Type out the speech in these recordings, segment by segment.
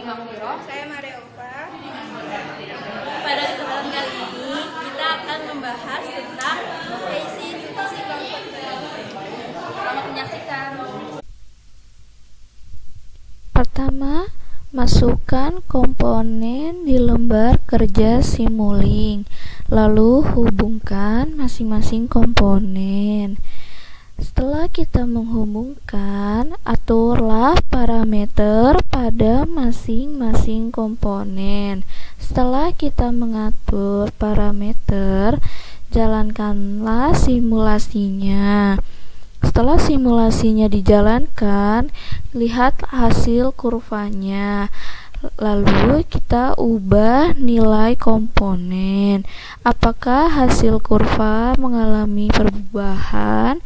Makfiro. Saya Mariova. Pada kesempatan kali ini kita akan membahas tentang AC Tusi Komputer. Selamat menyaksikan. Pertama, masukkan komponen di lembar kerja Simulink, lalu hubungkan masing-masing komponen. Setelah kita menghubungkan, aturlah parameter pada masing-masing komponen. Setelah kita mengatur parameter, jalankanlah simulasinya. Setelah simulasinya dijalankan, lihat hasil kurvanya. Lalu kita ubah nilai komponen. Apakah hasil kurva mengalami perubahan?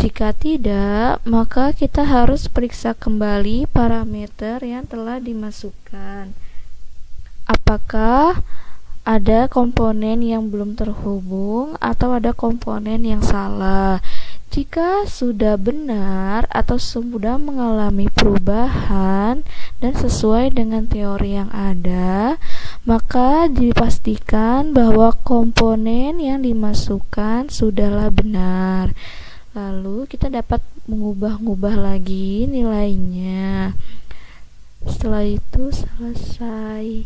Jika tidak, maka kita harus periksa kembali parameter yang telah dimasukkan. Apakah ada komponen yang belum terhubung atau ada komponen yang salah? Jika sudah benar atau sudah mengalami perubahan dan sesuai dengan teori yang ada, maka dipastikan bahwa komponen yang dimasukkan sudahlah benar. Lalu kita dapat mengubah-ubah lagi nilainya. Setelah itu selesai.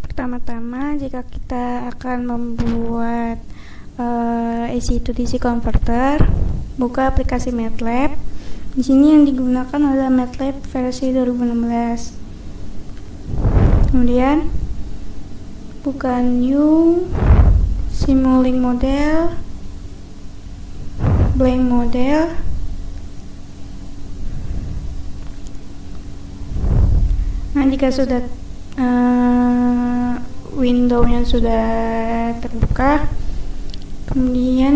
Pertama-tama, jika kita akan membuat AC-to-DC converter, buka aplikasi MATLAB. Di sini yang digunakan adalah MATLAB versi 2016. Kemudian buka New, Simulink Model, Blank Model. Nah, jika sudah window-nya sudah terbuka, kemudian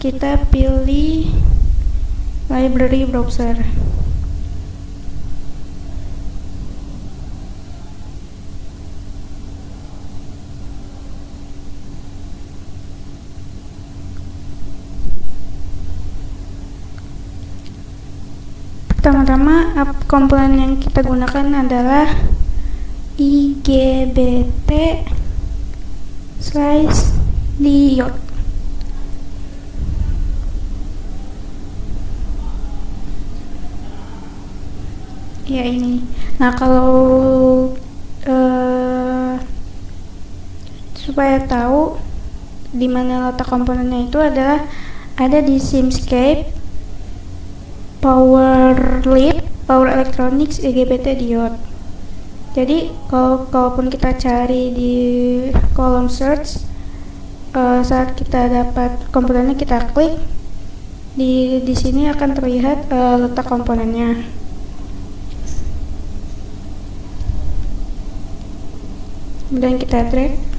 kita pilih library browser. Pertama-tama komponen yang kita gunakan adalah IGBT/diode. Ya, ini. Nah, kalau supaya tahu di mana letak komponennya, itu adalah ada di Simscape, Power Electronics, IGBT diode. Jadi kalaupun kita cari di kolom search, saat kita dapat komponennya, kita klik di sini akan terlihat letak komponennya. Kemudian kita drag.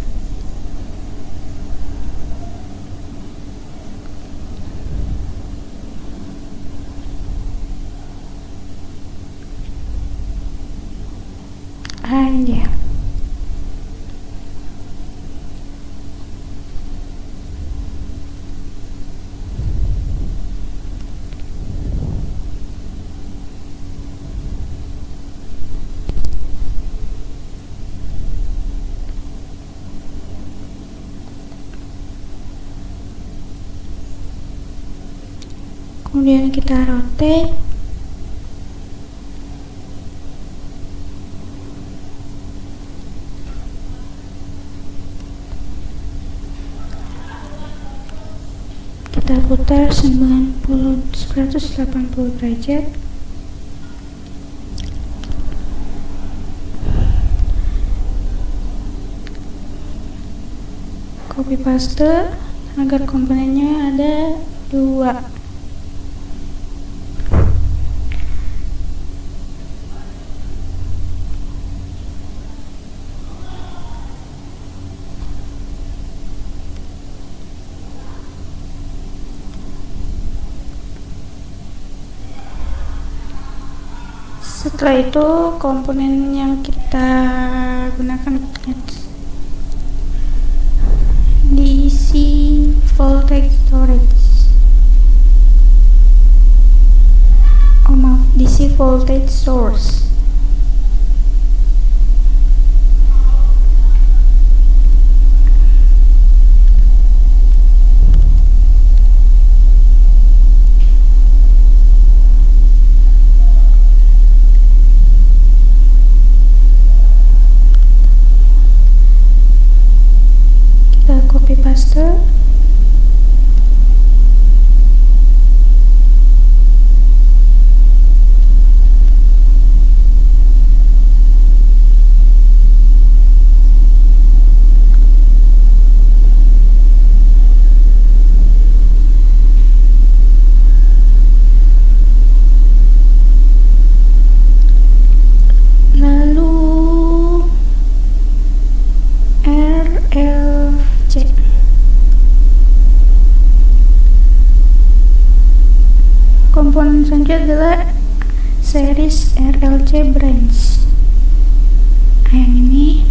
Ini dia. Kemudian kita rotate. Kita putar 180 derajat. Copy paste agar komponennya ada 2. Setelah itu komponen yang kita gunakan DC voltage storage. voltage source. Kita copy paste. Lalu RLC. Komponen selanjutnya adalah series RLC branch. Yang ini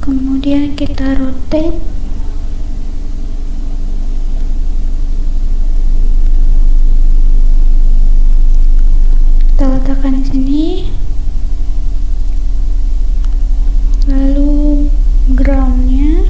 kemudian kita rotate. Kita letakkan di sini. Lalu groundnya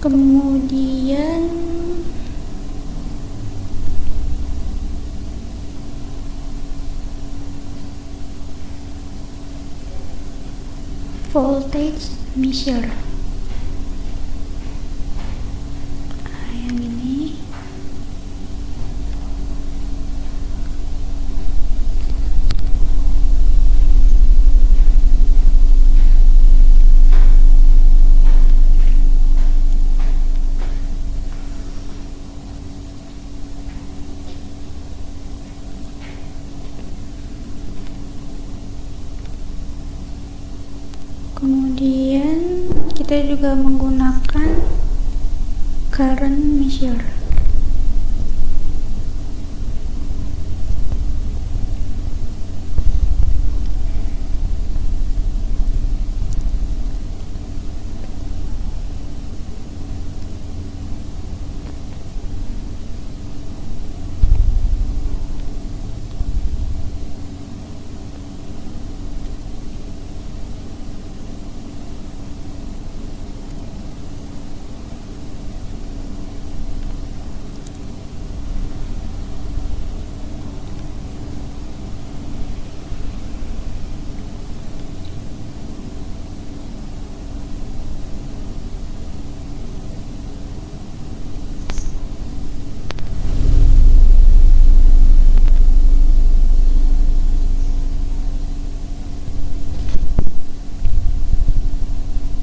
kemudian voltage measure. Yang ini kemudian kita juga menggunakan current measure.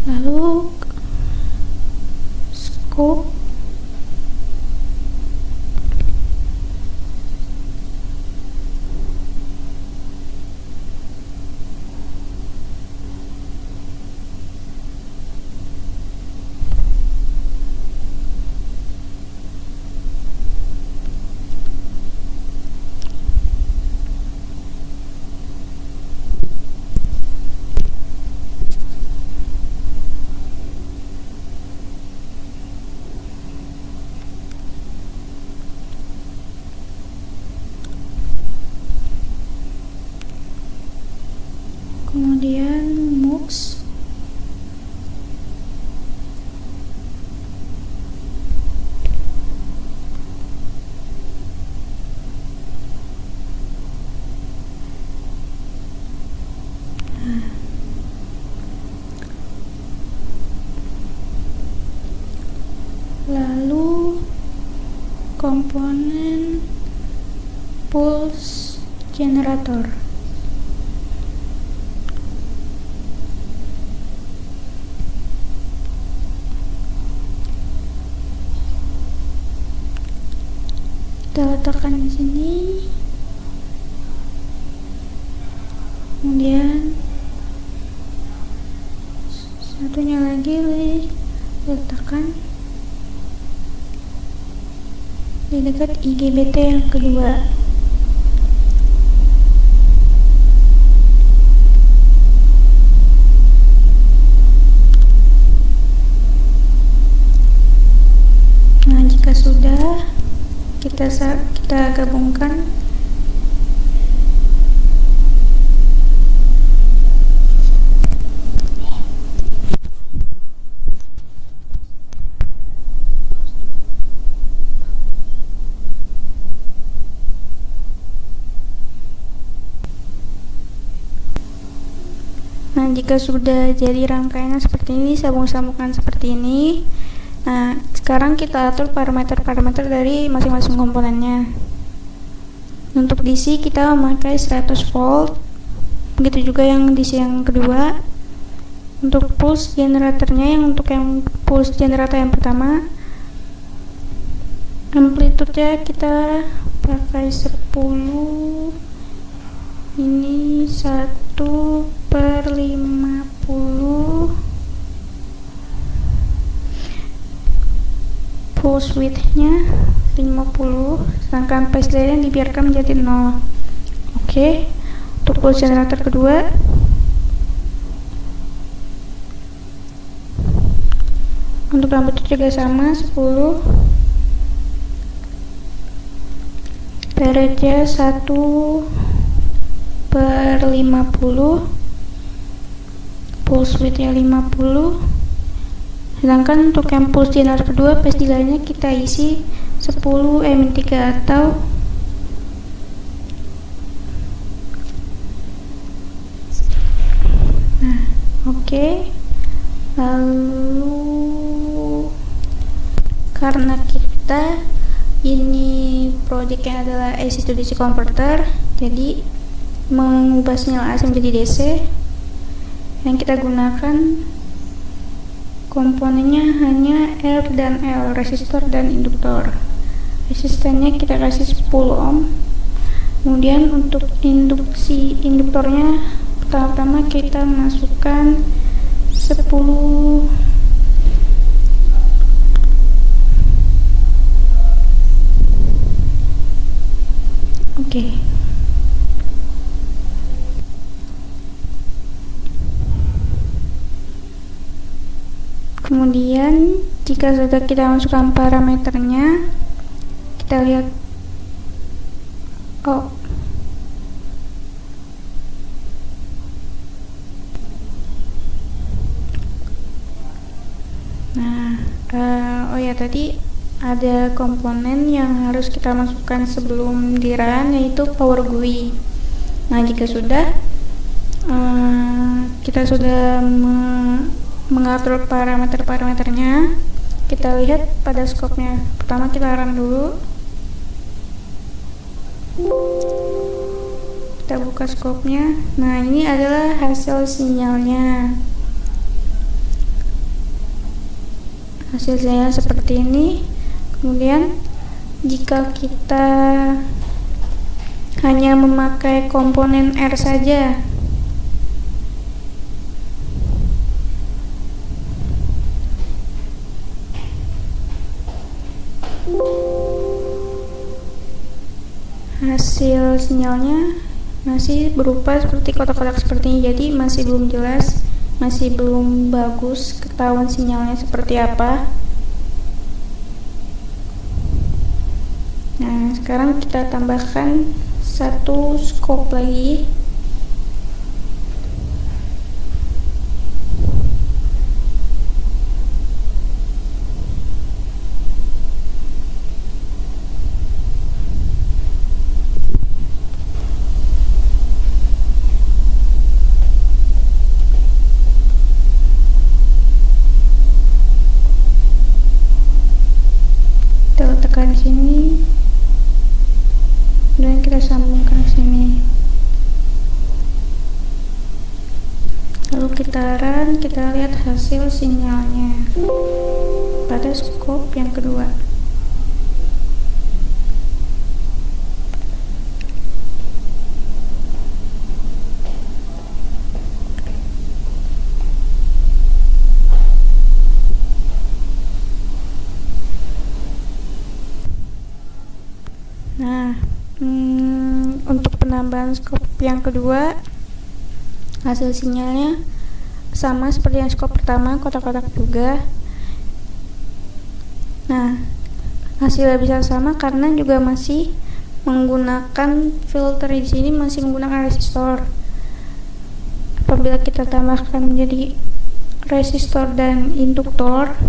Lalu scope Lalu komponen pulse generator. Kita letakkan di sini. Kemudian satunya lagi letakkan di dekat IGBT yang kedua. Nah, jika sudah, kita gabungkan. Nah, jika sudah jadi rangkaiannya seperti ini, sambung-sambungkan seperti ini. Nah, sekarang kita atur parameter-parameter dari masing-masing komponennya. Untuk DC kita memakai 100 volt. Begitu juga yang DC yang kedua. Untuk pulse generatornya, untuk yang pulse generator yang pertama, amplitude-nya kita pakai 10. Ini 1/50. Pulse width-nya 50, sedangkan phase delay-nya dibiarkan menjadi 0. Oke. Untuk pulse generator kedua, untuk amplitude juga sama 10. Period-nya 1/50, pulse width-nya 50. Sedangkan untuk yang pulse generator kedua, phase delay-nya kita isi 10-3 atau oke. Lalu karena kita ini projectnya adalah AC to DC converter, jadi mengubah sinyal AC menjadi DC. Yang kita gunakan komponennya hanya R dan L, resistor dan induktor. Resistannya kita kasih 10 ohm. Kemudian untuk induktornya, pertama-tama kita masukkan 10 oke. Kemudian jika sudah kita masukkan parameternya, kita lihat tadi ada komponen yang harus kita masukkan sebelum di run, yaitu power GUI. Nah, jika sudah kita sudah mengatur parameter-parameternya, kita lihat pada scope-nya. Pertama kita run dulu. Kita buka scope-nya. Nah, ini adalah hasil sinyalnya. Hasil sinyalnya seperti ini. Kemudian jika kita hanya memakai komponen R saja, hasil sinyalnya masih berupa seperti kotak-kotak seperti ini, jadi masih belum jelas, masih belum bagus ketahuan sinyalnya seperti apa. Nah, sekarang kita tambahkan satu scope lagi. tekan sini, dan kita sambungkan ke sini. Lalu kita run, kita lihat hasil sinyalnya pada scope yang kedua. Nah, untuk penambahan scope yang kedua, hasil sinyalnya sama seperti yang scope pertama, kotak-kotak juga. Nah, hasilnya bisa sama karena juga masih menggunakan filter di sini, masih menggunakan resistor. Apabila kita tambahkan menjadi resistor dan induktor,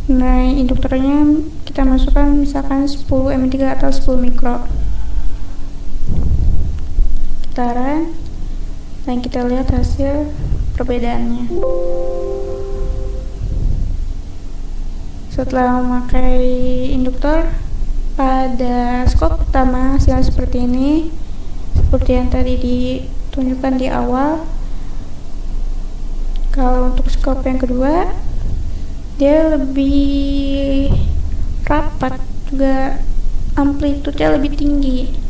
nah induktornya kita masukkan misalkan 10 mA atau 10 mikro. Kita run dan kita lihat hasil perbedaannya. Setelah memakai induktor, pada scope pertama hasilnya seperti ini, seperti yang tadi ditunjukkan di awal. Kalau untuk scope yang kedua, dia lebih rapat, juga amplitude-nya lebih tinggi.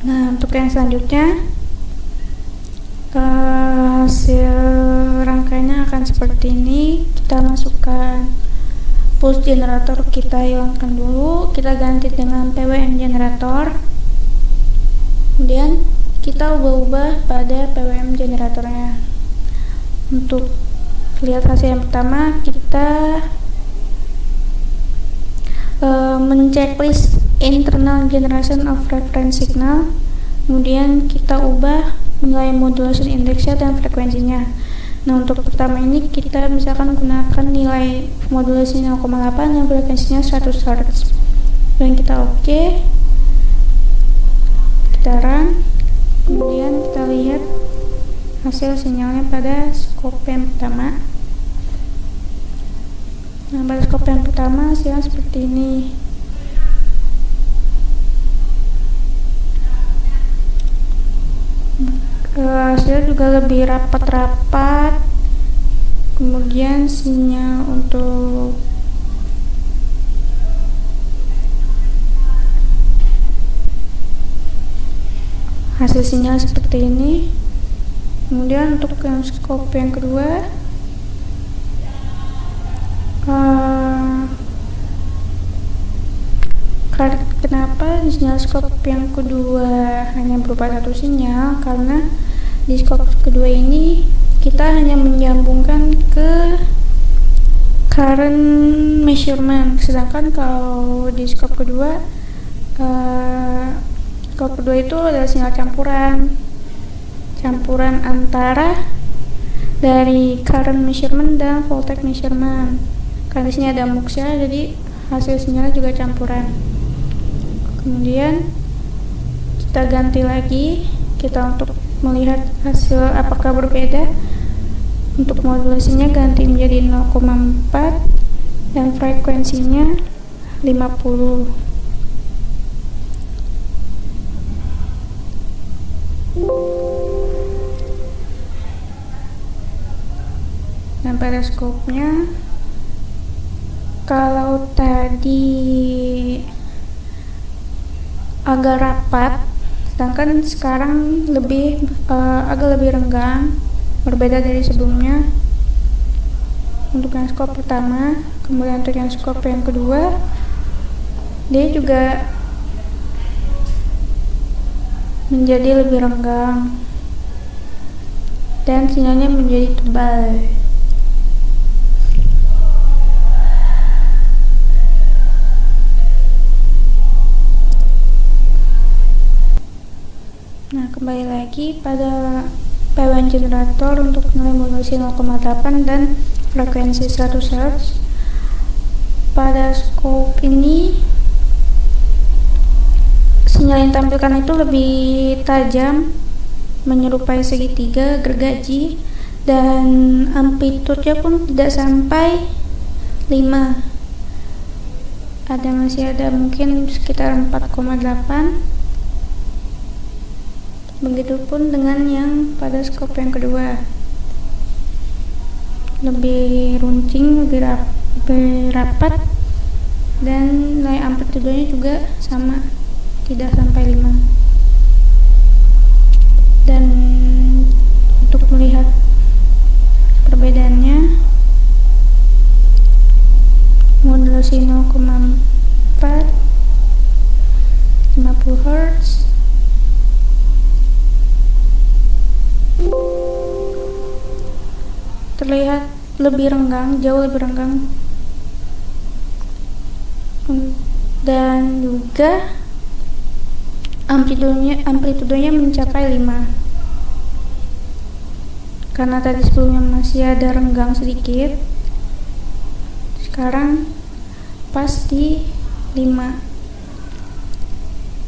Nah, untuk yang selanjutnya, hasil rangkaiannya akan seperti ini. Kita masukkan pulse generator, kita hilangkan dulu, kita ganti dengan PWM generator, kemudian kita ubah-ubah pada PWM generatornya. Untuk lihat hasil yang pertama, kita menceklis internal generation of reference signal, kemudian kita ubah nilai modulation indexnya dan frekuensinya. Nah, untuk pertama ini kita misalkan gunakan nilai modulasi 0,8 dan frekuensinya 100 Hz. Dan kita oke. Kita run. Kemudian kita lihat hasil sinyalnya pada scope yang pertama. Nah, pada scope yang pertama hasilnya seperti ini. Hasilnya juga lebih rapat-rapat. Kemudian sinyal untuk hasil sinyal seperti ini. Kemudian untuk yang scope yang kedua, kenapa di sinyal scope yang kedua hanya berupa satu sinyal? Karena di scope kedua ini kita hanya menyambungkan ke current measurement, sedangkan kalau di scope kedua itu adalah sinyal campuran antara dari current measurement dan voltage measurement. Karena di sini ada muxnya, jadi hasil sinyalnya juga campuran. Kemudian kita ganti lagi, kita untuk melihat hasil apakah berbeda. Untuk modulasinya ganti menjadi 0,4 dan frekuensinya 50. Dan pada scope-nya, kalau tadi agak rapat, sedangkan sekarang agak lebih renggang, berbeda dari sebelumnya. Untuk yang scope pertama, kemudian untuk yang scope yang kedua, dia juga menjadi lebih renggang dan sinyalnya menjadi tebal. Nah, kembali lagi pada PWM generator untuk nilai modulasi 0,8 dan frekuensi 100 Hz. Pada scope ini sinyal yang ditampilkan itu lebih tajam, menyerupai segitiga gergaji, dan amplitude-nya pun tidak sampai 5. Masih ada mungkin sekitar 4,8. Begitupun dengan yang pada skop yang kedua, lebih runcing, lebih rapat, dan nilai amplitudenya juga sama, tidak sampai 5. Dan untuk melihat perbedaannya, modulasi 0,4 50 Hz terlihat lebih renggang, jauh lebih renggang, dan juga amplitudenya mencapai 5. Karena tadi sebelumnya masih ada renggang sedikit, sekarang pas di 5.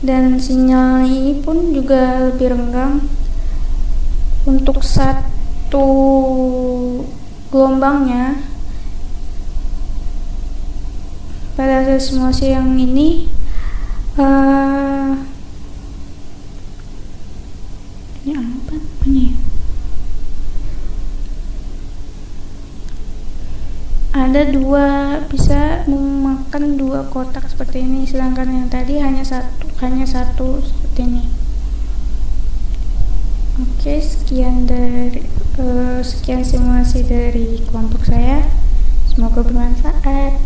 Dan sinyal ini pun juga lebih renggang. Untuk satu gelombangnya pada hasil simulasi yang ini ini apa namanya ya? Ada bisa memakan 2 kotak seperti ini, sedangkan yang tadi hanya satu seperti ini. Oke, sekian simulasi dari kelompok saya. Semoga bermanfaat.